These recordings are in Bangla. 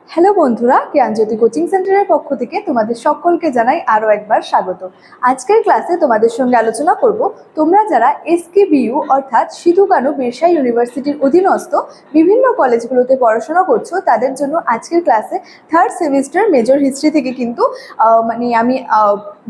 হ্যালো বন্ধুরা, জ্ঞানজ্যোতি কোচিং সেন্টারের পক্ষ থেকে তোমাদের সকলকে জানাই আরও একবার স্বাগত। আজকের ক্লাসে তোমাদের সঙ্গে আলোচনা করব তোমরা যারা এসকেবিইউ অর্থাৎ সিধু কানু বিরসা ইউনিভার্সিটির অধীনস্থ বিভিন্ন কলেজগুলোতে পড়াশোনা করছো তাদের জন্য আজকের ক্লাসে থার্ড সেমিস্টার মেজর হিস্ট্রি থেকে কিন্তু আমি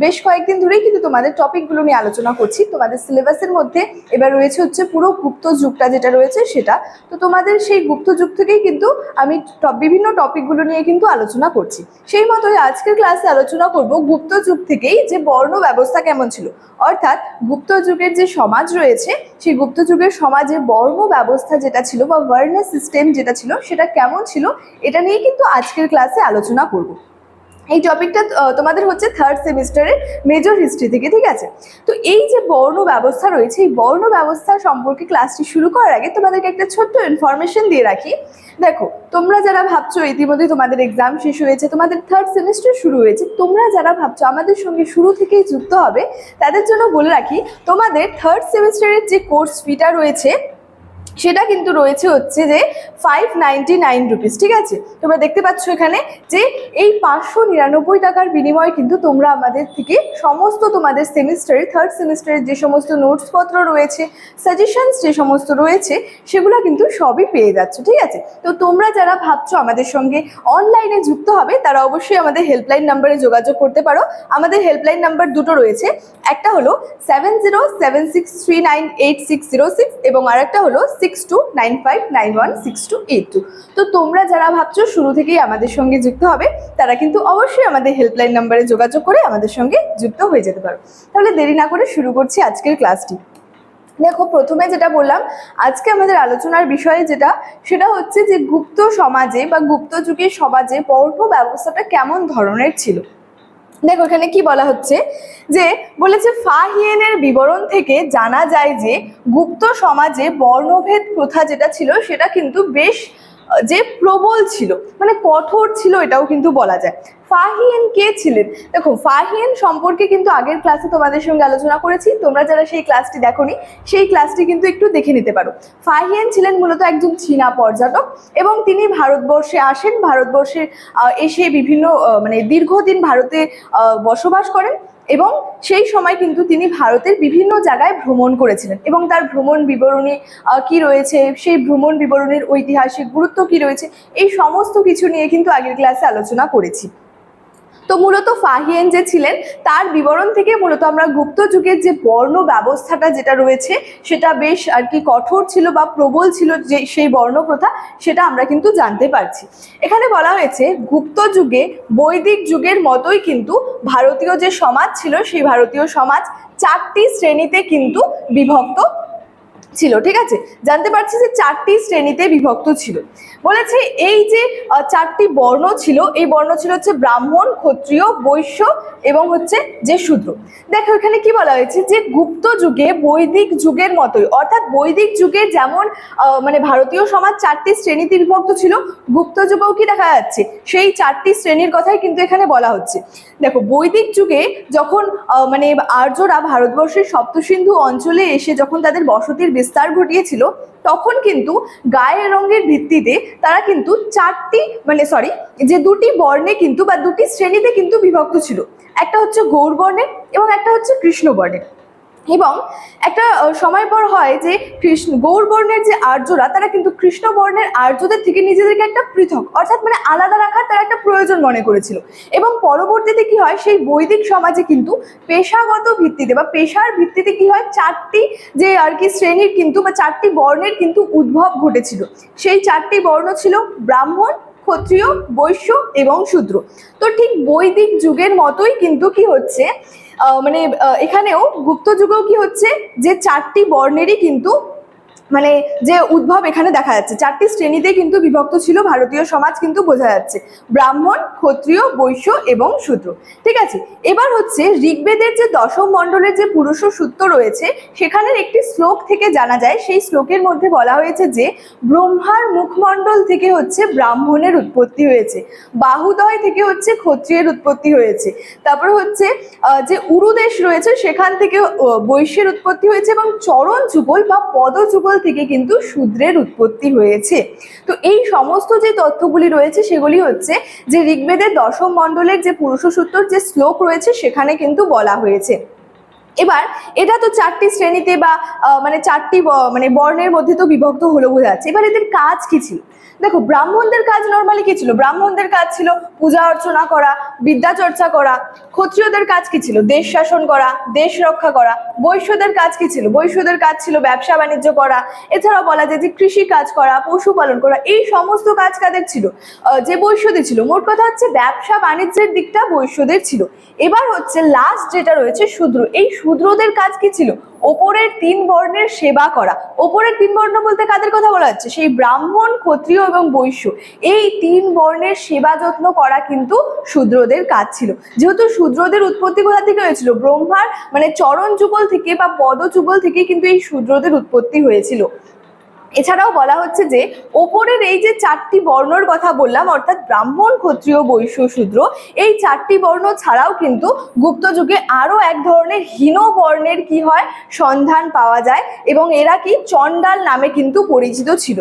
বেশ কয়েকদিন ধরেই কিন্তু তোমাদের টপিকগুলো নিয়ে আলোচনা করছি। তোমাদের সিলেবাসের মধ্যে এবার রয়েছে হচ্ছে পুরো গুপ্ত যুগটা যেটা রয়েছে সেটা। তো তোমাদের সেই গুপ্ত যুগ থেকেই কিন্তু আমি বিভিন্ন টপিকগুলো নিয়ে কিন্তু আলোচনা করছি। সেই মতোই আজকের ক্লাসে আলোচনা করব গুপ্ত যুগ থেকেই যে বর্ণ ব্যবস্থা কেমন ছিল, অর্থাৎ গুপ্ত যুগের যে সমাজ রয়েছে সেই গুপ্ত যুগের সমাজে বর্ণ ব্যবস্থা যেটা ছিল বা বর্ণ সিস্টেম যেটা ছিল সেটা কেমন ছিল, এটা নিয়ে কিন্তু আজকের ক্লাসে আলোচনা করব। এই টপিকটা তোমাদের হচ্ছে থার্ড সেমিস্টারের মেজর হিস্ট্রি থেকে, ঠিক আছে? তো এই যে বর্ণ ব্যবস্থা রয়েছে এই বর্ণ ব্যবস্থা সম্পর্কে ক্লাসটি শুরু করার আগে তোমাদেরকে একটা ছোট্ট ইনফরমেশন দিয়ে রাখি। দেখো, তোমরা যারা ভাবছো ইতিমধ্যে তোমাদের এক্সাম শেষ হয়েছে, তোমাদের থার্ড সেমিস্টার শুরু হয়েছে, তোমরা যারা ভাবছো আমাদের সঙ্গে শুরু থেকেই যুক্ত হবে তাদের জন্য বলে রাখি, তোমাদের থার্ড সেমিস্টারের যে কোর্স ফিটা রয়েছে সেটা কিন্তু রয়েছে হচ্ছে যে 599 রুপিস, ঠিক আছে? তোমরা দেখতে পাচ্ছ এখানে যে এই 599 টাকার বিনিময়ে কিন্তু তোমরা আমাদের থেকে সমস্ত তোমাদের সেমিস্টারে থার্ড সেমিস্টারের যে সমস্ত নোটসপত্র রয়েছে, সাজেশনস যে সমস্ত রয়েছে সেগুলো কিন্তু সবই পেয়ে যাচ্ছ, ঠিক আছে? তো তোমরা যারা ভাবছো আমাদের সঙ্গে অনলাইনে যুক্ত হবে তারা অবশ্যই আমাদের হেল্পলাইন নাম্বারে যোগাযোগ করতে পারো। আমাদের হেল্পলাইন নাম্বার দুটো রয়েছে, একটা হলো 7076398606 এবং আরেকটা হলো 6295916282। তো তোমরা যারা ভাবছো শুরু থেকেই আমাদের সঙ্গে যুক্ত হবে তারা কিন্তু অবশ্যই আমাদের হেল্পলাইন নাম্বারে যোগাযোগ করে আমাদের সঙ্গে যুক্ত হয়ে যেতে পারো। তাহলে দেরি না করে শুরু করছি আজকের ক্লাসটি। দেখো, প্রথমে যেটা বললাম, আজকে আমাদের আলোচনার বিষয় সেটা হচ্ছে যে গুপ্ত সমাজে বা গুপ্ত যুগের সমাজে বর্ণ ব্যবস্থাটা কেমন ধরনের ছিল। দেখো এখানে কি বলা হচ্ছে, যে বলেছে ফাহিয়েনের বিবরণ থেকে জানা যায় যে গুপ্ত সমাজে বর্ণভেদ প্রথা যেটা ছিল সেটা কিন্তু বেশ যে প্রবল ছিল, মানে কঠোর ছিল, এটাও কিন্তু বলা যায়। ফাহিয়েন কে ছিলেন? দেখো, ফাহিয়েন সম্পর্কে কিন্তু আগের ক্লাসে তোমাদের সঙ্গে আলোচনা করেছি, তোমরা যারা সেই ক্লাসটি দেখোনি সেই ক্লাসটি কিন্তু একটু দেখে নিতে পারো। ফাহিয়েন ছিলেন মূলত একজন চীনা পর্যটক এবং তিনি ভারতবর্ষে আসেন, ভারতবর্ষে এসে বিভিন্ন দীর্ঘদিন ভারতে বসবাস করেন এবং সেই সময় কিন্তু তিনি ভারতের বিভিন্ন জায়গায় ভ্রমণ করেছিলেন এবং তার ভ্রমণ বিবরণী কি রয়েছে, সেই ভ্রমণ বিবরণীর ঐতিহাসিক গুরুত্ব কি রয়েছে, এই সমস্ত কিছু নিয়ে কিন্তু আগের ক্লাসে আলোচনা করেছি। তো মূলত ফাহিয়েন যে ছিলেন তার বিবরণ থেকে মূলত আমরা গুপ্ত যুগের যে বর্ণ ব্যবস্থাটা যেটা রয়েছে সেটা বেশ আর কি কঠোর ছিল বা প্রবল ছিল, যে সেই বর্ণ প্রথা সেটা আমরা কিন্তু জানতে পারছি। এখানে বলা হয়েছে গুপ্ত যুগে বৈদিক যুগের মতোই কিন্তু ভারতীয় যে সমাজ ছিল সেই ভারতীয় সমাজ 4টি শ্রেণীতে কিন্তু বিভক্ত ছিল, ঠিক আছে? জানতে পারছি যে 4টি শ্রেণীতে বিভক্ত ছিল। বলেছে এই যে 4টি বর্ণ ছিল, এই বর্ণ ছিল হচ্ছে ব্রাহ্মণ, ক্ষত্রিয়, বৈশ্য এবং হচ্ছে যে শূদ্র। দেখো এখানে কি বলা হয়েছে, যে গুপ্ত যুগে বৈদিক যুগের মতোই, অর্থাৎ বৈদিক যুগে যেমন ভারতীয় সমাজ 4টি শ্রেণীতে বিভক্ত ছিল, গুপ্ত যুগেও কি দেখা যাচ্ছে সেই 4টি শ্রেণীর কথাই কিন্তু এখানে বলা হচ্ছে। দেখো, বৈদিক যুগে যখন আর্যরা ভারতবর্ষের সপ্তসিন্ধু অঞ্চলে এসে যখন তাদের বসতির বিস্তার ঘটিয়েছিল তখন কিন্তু গায়ের রঙের ভিত্তিতে তারা কিন্তু দুটি বর্ণে কিন্তু বা দুটি শ্রেণীতে কিন্তু বিভক্ত ছিল, একটা হচ্ছে গৌর বর্ণের এবং একটা হচ্ছে কৃষ্ণ বর্ণের। এবং একটা সময় পর হয় যে গৌর বর্ণের যে আর্যরা তারা কিন্তু কৃষ্ণ বর্ণের আর্যদের থেকে নিজেদেরকে একটা পৃথক অর্থাৎ আলাদা রাখার তারা একটা প্রয়োজন মনে করেছিল এবং পরবর্তীতে কি হয়, সেই বৈদিক সমাজে কিন্তু পেশাগত ভিত্তিতে বা পেশার ভিত্তিতে কি হয়, 4টি যে আর কি শ্রেণীর কিন্তু বা 4টি বর্ণের কিন্তু উদ্ভব ঘটেছিল। সেই 4টি বর্ণ ছিল ব্রাহ্মণ, ক্ষত্রিয়, বৈশ্য এবং শূদ্র। তো ঠিক বৈদিক যুগের মতোই কিন্তু কি হচ্ছে, এখানেও গুপ্ত যুগেও কি হচ্ছে, যে 4টি বর্ণেরই কিন্তু যে উদ্ভব এখানে দেখা যাচ্ছে। 4টি শ্রেণীতে কিন্তু বিভক্ত ছিল ভারতীয় সমাজ কিন্তু বোঝা যাচ্ছে, ব্রাহ্মণ, ক্ষত্রিয়, বৈশ্য এবং শূদ্র, ঠিক আছে? এবার হচ্ছে ঋগ্বেদের যে দশম মণ্ডলের যে পুরুষ সূত্র রয়েছে সেখানের একটি শ্লোক থেকে জানা যায়, সেই শ্লোকের মধ্যে বলা হয়েছে যে ব্রহ্মার মুখমণ্ডল থেকে হচ্ছে ব্রাহ্মণের উৎপত্তি হয়েছে, বাহুদয় থেকে হচ্ছে ক্ষত্রিয়ের উৎপত্তি হয়েছে, তারপর হচ্ছে যে উরুদেশ রয়েছে সেখান থেকে বৈশ্যের উৎপত্তি হয়েছে এবং চরণ যুগল বা পদ যুগল থেকে কিন্তু শূদ্রের উৎপত্তি হয়েছে। তো এই সমস্ত যে তথ্যগুলি রয়েছে সেগুলি হচ্ছে যে ঋগ্বেদের দশম মণ্ডলের যে পুরুষ সূত্র যে শ্লোক রয়েছে সেখানে কিন্তু বলা হয়েছে। এবার এটা তো চারটি শ্রেণীতে বা মানে চারটি মানে বর্ণের মধ্যে তো বিভক্ত হলো বোঝা যাচ্ছে। এবার এদের কাজ কি ছিল? দেখো, ব্রাহ্মণদের কাজ নর্মালি কি ছিল? ব্রাহ্মণদের কাজ ছিল পূজা অর্চনা করা, বিদ্যা চর্চা করা। ক্ষত্রিয়দের কাজ কি ছিল? দেশ শাসন করা, দেশ রক্ষা করা। বৈশ্যদের কাজ কি ছিল? বৈশ্যদের কাজ ছিল ব্যবসা বাণিজ্য করা। এছাড়াও বলা যায় যে কৃষি কাজ করা, পশুপালন করা। এই সমস্ত কাজ কাদের ছিল? যে বৈশ্যদের ছিল। মোট কথা হচ্ছে ব্যবসা বাণিজ্যের দিকটা বৈশ্যদের ছিল। এবার হচ্ছে লাস্ট যেটা রয়েছে শূদ্র। এই শূদ্রদের কাজ কি ছিল? ওপরের তিন বর্ণের সেবা করা। ওপরের তিন বর্ণ বলতে কাদের কথা বলা হচ্ছে? সেই ব্রাহ্মণ, ক্ষত্রিয় এবং বৈশ্য, এই তিন বর্ণের সেবা যত্ন করা কিন্তু শূদ্রদের কাজ ছিল। যেহেতু শূদ্রদের উৎপত্তি কোথা থেকে হয়েছিল? ব্রহ্মার মানে চরণ যুগল থেকে বা পদ যুগল থেকে কিন্তু এই শূদ্রদের উৎপত্তি হয়েছিল। এছাড়াও বলা হচ্ছে যে ওপরের এই যে চারটি বর্ণর কথা বললাম, অর্থাৎ ব্রাহ্মণ, ক্ষত্রিয়, বৈশ্য, শূদ্র, এই চারটি বর্ণ ছাড়াও কিন্তু গুপ্ত যুগে আরো এক ধরনের হীন বর্ণের কি হয় সন্ধান পাওয়া যায়, এবং এরা কি চণ্ডাল নামে কিন্তু পরিচিত ছিল।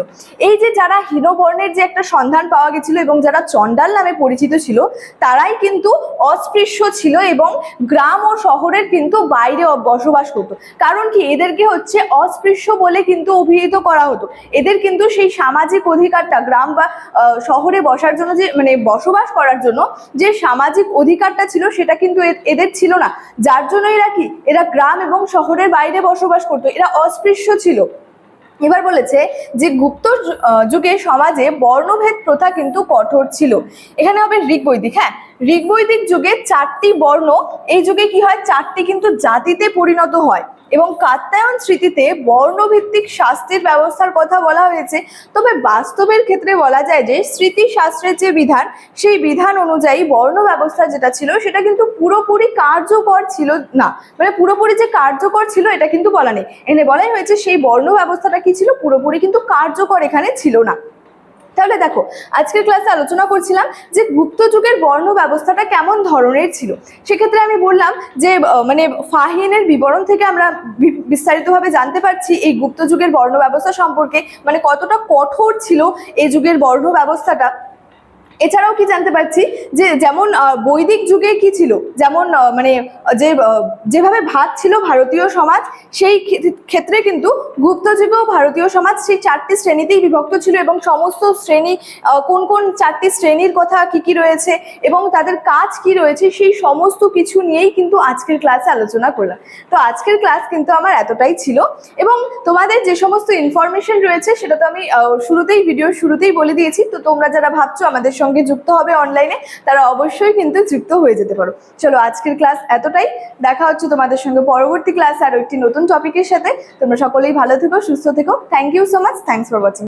এই যে যারা হীন বর্ণের যে একটা সন্ধান পাওয়া গেছিল এবং যারা চণ্ডাল নামে পরিচিত ছিল, তারাই কিন্তু অস্পৃশ্য ছিল এবং গ্রাম ও শহরের কিন্তু বাইরে বসবাস করতো। কারণ কি? এদেরকে হচ্ছে অস্পৃশ্য বলে কিন্তু অভিহিত করা হতো। এদের কিন্তু সেই সামাজিক অধিকারটা গ্রাম বা শহরে বসার জন্য যে মানে বসবাস করার জন্য যে সামাজিক অধিকারটা ছিল সেটা কিন্তু এদের ছিল না। যার জন্য এরা গ্রাম এবং শহরের বাইরে বসবাস করতো, এরা অস্পৃশ্য ছিল। এবার বলেছে যে গুপ্ত যুগে সমাজে বর্ণভেদ প্রথা কিন্তু কঠোর ছিল। এখানে হবে ঋগ্বৈদিক। হ্যাঁ, ঋগ্বৈদিক যুগে চারটি বর্ণ, এই যুগে কি হয় চারটি কিন্তু জাতিতে পরিণত হয়, এবং কাত্যায়ন স্মৃতিতে বর্ণভিত্তিক শাস্তির ব্যবস্থার কথা বলা হয়েছে। তবে বাস্তবের ক্ষেত্রে বলা যায় যে স্মৃতি শাস্ত্রের যে বিধান, সেই বিধান অনুযায়ী বর্ণ ব্যবস্থা যেটা ছিল সেটা কিন্তু পুরোপুরি কার্যকর ছিল না। মানে পুরোপুরি যে কার্যকর ছিল এটা কিন্তু বলা নেই। এখানে বলাই হয়েছে সেই বর্ণ ব্যবস্থাটা কি ছিল? পুরোপুরি কিন্তু কার্যকর এখানে ছিল না। তাহলে দেখো, আজকের ক্লাসে আলোচনা করছিলাম যে গুপ্ত যুগের বর্ণ ব্যবস্থাটা কেমন ধরনের ছিল। সেক্ষেত্রে আমি বললাম যে মানে ফাহিনের বিবরণ থেকে আমরা বিস্তারিতভাবে জানতে পারছি এই গুপ্ত যুগের বর্ণ ব্যবস্থা সম্পর্কে, মানে কতটা কঠোর ছিল এই যুগের বর্ণ ব্যবস্থাটা। এছাড়াও কি জানতে পারছি যে যেমন বৈদিক যুগে কি ছিল, যেমন মানে যেভাবে ভাগ ছিল ভারতীয় সমাজ, সেই ক্ষেত্রে কিন্তু গুপ্ত যুগেও ভারতীয় সমাজ সেই চারটি শ্রেণীতেই বিভক্ত ছিল, এবং সমস্ত শ্রেণী কোন কোন চারটি শ্রেণীর কথা কি কি রয়েছে এবং তাদের কাজ কি রয়েছে সেই সমস্ত কিছু নিয়েই কিন্তু আজকের ক্লাসে আলোচনা করলাম। তো আজকের ক্লাস কিন্তু আমার এতটাই ছিল, এবং তোমাদের যে সমস্ত ইনফরমেশন রয়েছে সেটা তো আমি ভিডিওর শুরুতেই বলে দিয়েছি। তো তোমরা যারা ভাবছো আমাদের সঙ্গে যুক্ত হবে অনলাইনে, তারা অবশ্যই কিন্তু যুক্ত হয়ে যেতে পারো। চলো, আজকের ক্লাস এতটাই। দেখা হচ্ছে তোমাদের সঙ্গে পরবর্তী ক্লাসে আরো একটি নতুন টপিকের সাথে। তোমরা সকলেই ভালো থেকো, সুস্থ থেকো। Thank you so much. Thanks for watching.